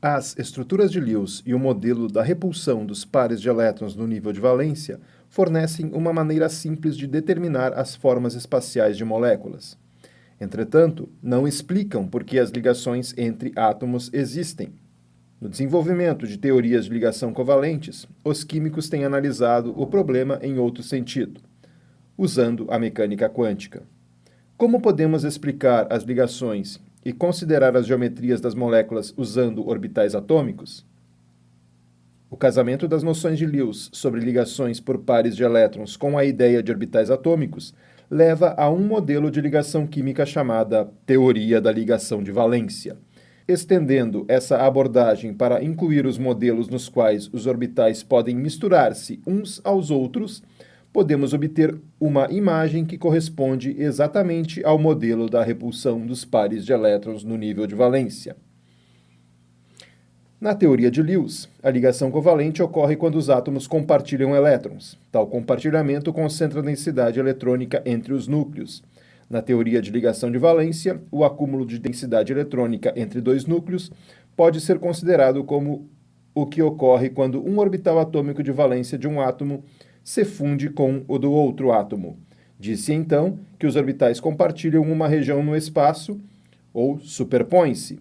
As estruturas de Lewis e o modelo da repulsão dos pares de elétrons no nível de valência fornecem uma maneira simples de determinar as formas espaciais de moléculas. Entretanto, não explicam por que as ligações entre átomos existem. No desenvolvimento de teorias de ligação covalentes, os químicos têm analisado o problema em outro sentido, usando a mecânica quântica. Como podemos explicar as ligações e considerar as geometrias das moléculas usando orbitais atômicos? O casamento das noções de Lewis sobre ligações por pares de elétrons com a ideia de orbitais atômicos leva a um modelo de ligação química chamada teoria da ligação de valência. Estendendo essa abordagem para incluir os modelos nos quais os orbitais podem misturar-se uns aos outros, podemos obter uma imagem que corresponde exatamente ao modelo da repulsão dos pares de elétrons no nível de valência. Na teoria de Lewis, a ligação covalente ocorre quando os átomos compartilham elétrons. Tal compartilhamento concentra a densidade eletrônica entre os núcleos. Na teoria de ligação de valência, o acúmulo de densidade eletrônica entre dois núcleos pode ser considerado como o que ocorre quando um orbital atômico de valência de um átomo se funde com o do outro átomo. Disse então que os orbitais compartilham uma região no espaço ou superpõem-se.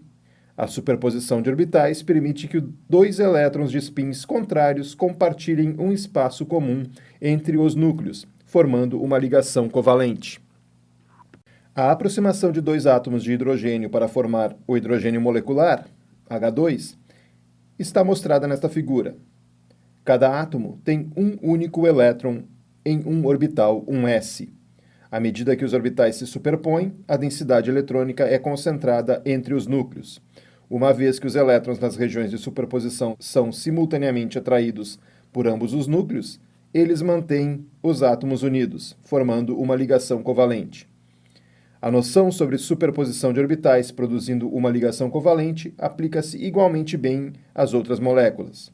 A superposição de orbitais permite que dois elétrons de spins contrários compartilhem um espaço comum entre os núcleos, formando uma ligação covalente. A aproximação de dois átomos de hidrogênio para formar o hidrogênio molecular, H2, está mostrada nesta figura. Cada átomo tem um único elétron em um orbital 1s. À medida que os orbitais se superpõem, a densidade eletrônica é concentrada entre os núcleos. Uma vez que os elétrons nas regiões de superposição são simultaneamente atraídos por ambos os núcleos, eles mantêm os átomos unidos, formando uma ligação covalente. A noção sobre superposição de orbitais produzindo uma ligação covalente aplica-se igualmente bem às outras moléculas.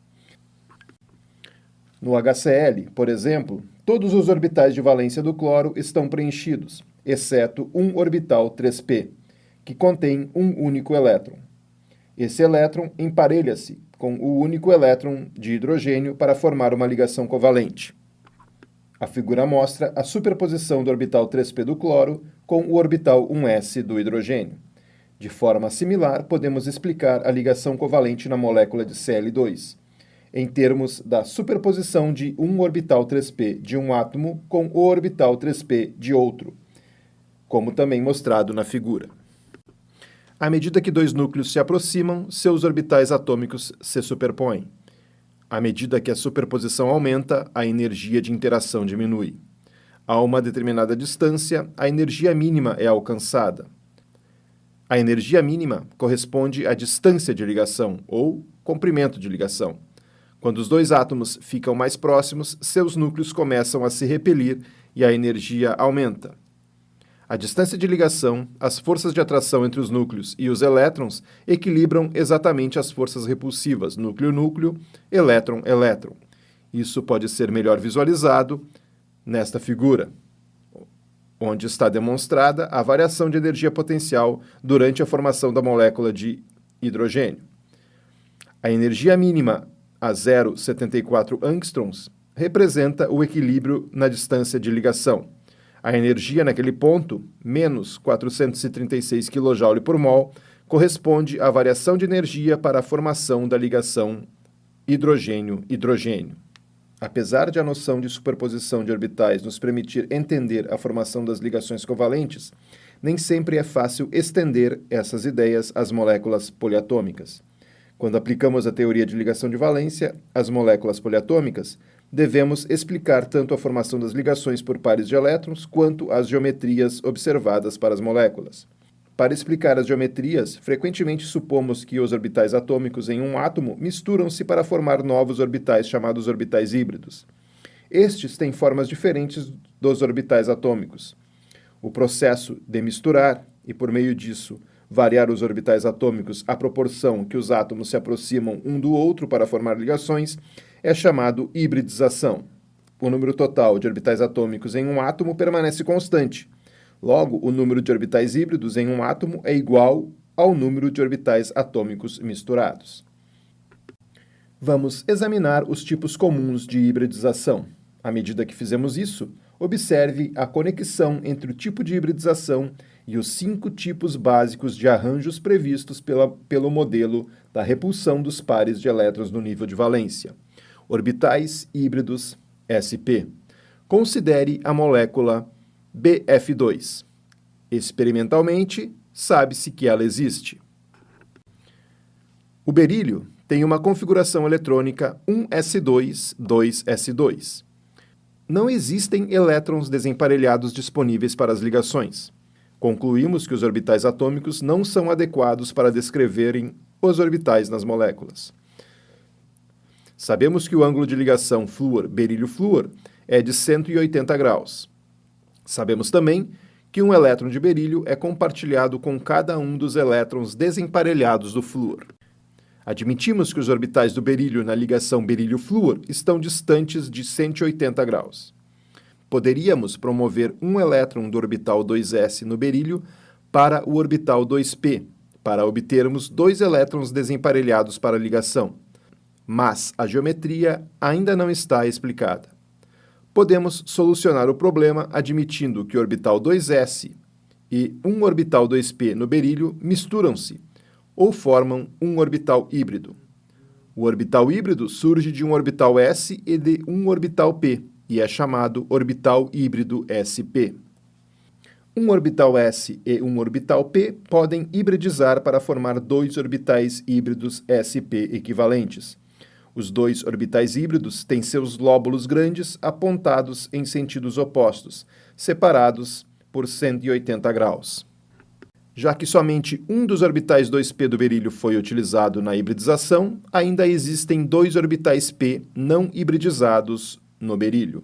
No HCl, por exemplo, todos os orbitais de valência do cloro estão preenchidos, exceto um orbital 3p, que contém um único elétron. Esse elétron emparelha-se com o único elétron de hidrogênio para formar uma ligação covalente. A figura mostra a superposição do orbital 3p do cloro com o orbital 1s do hidrogênio. De forma similar, podemos explicar a ligação covalente na molécula de Cl2, em termos da superposição de um orbital 3p de um átomo com o orbital 3p de outro, como também mostrado na figura. À medida que dois núcleos se aproximam, seus orbitais atômicos se superpõem. À medida que a superposição aumenta, a energia de interação diminui. A uma determinada distância, a energia mínima é alcançada. A energia mínima corresponde à distância de ligação, ou comprimento de ligação. Quando os dois átomos ficam mais próximos, seus núcleos começam a se repelir e a energia aumenta. A distância de ligação, as forças de atração entre os núcleos e os elétrons equilibram exatamente as forças repulsivas núcleo-núcleo, elétron-elétron. Isso pode ser melhor visualizado nesta figura, onde está demonstrada a variação de energia potencial durante a formação da molécula de hidrogênio. A energia mínima a 0,74 angstroms representa o equilíbrio na distância de ligação. A energia naquele ponto, menos 436 kJ por mol, corresponde à variação de energia para a formação da ligação hidrogênio-hidrogênio. Apesar de a noção de superposição de orbitais nos permitir entender a formação das ligações covalentes, nem sempre é fácil estender essas ideias às moléculas poliatômicas. Quando aplicamos a teoria de ligação de valência às moléculas poliatômicas, devemos explicar tanto a formação das ligações por pares de elétrons quanto as geometrias observadas para as moléculas. Para explicar as geometrias, frequentemente supomos que os orbitais atômicos em um átomo misturam-se para formar novos orbitais chamados orbitais híbridos. Estes têm formas diferentes dos orbitais atômicos. O processo de misturar, e por meio disso, variar os orbitais atômicos à proporção que os átomos se aproximam um do outro para formar ligações, é chamado hibridização. O número total de orbitais atômicos em um átomo permanece constante. Logo, o número de orbitais híbridos em um átomo é igual ao número de orbitais atômicos misturados. Vamos examinar os tipos comuns de hibridização. À medida que fizemos isso, observe a conexão entre o tipo de hibridização e os 5 tipos básicos de arranjos previstos pelo modelo da repulsão dos pares de elétrons no nível de valência. Orbitais híbridos sp. Considere a molécula Bf2. Experimentalmente, sabe-se que ela existe. O berílio tem uma configuração eletrônica 1s2, 2s2. Não existem elétrons desemparelhados disponíveis para as ligações. Concluímos que os orbitais atômicos não são adequados para descreverem os orbitais nas moléculas. Sabemos que o ângulo de ligação flúor-berílio-flúor é de 180 graus. Sabemos também que um elétron de berílio é compartilhado com cada um dos elétrons desemparelhados do flúor. Admitimos que os orbitais do berílio na ligação berílio-flúor estão distantes de 180 graus. Poderíamos promover um elétron do orbital 2s no berílio para o orbital 2p, para obtermos 2 elétrons desemparelhados para a ligação. Mas a geometria ainda não está explicada. Podemos solucionar o problema admitindo que o orbital 2s e um orbital 2p no berílio misturam-se, ou formam um orbital híbrido. O orbital híbrido surge de um orbital s e de um orbital p, e é chamado orbital híbrido sp. Um orbital s e um orbital p podem hibridizar para formar 2 orbitais híbridos sp equivalentes. Os 2 orbitais híbridos têm seus lóbulos grandes apontados em sentidos opostos, separados por 180 graus. Já que somente um dos orbitais 2p do berílio foi utilizado na hibridização, ainda existem 2 orbitais p não hibridizados no berílio.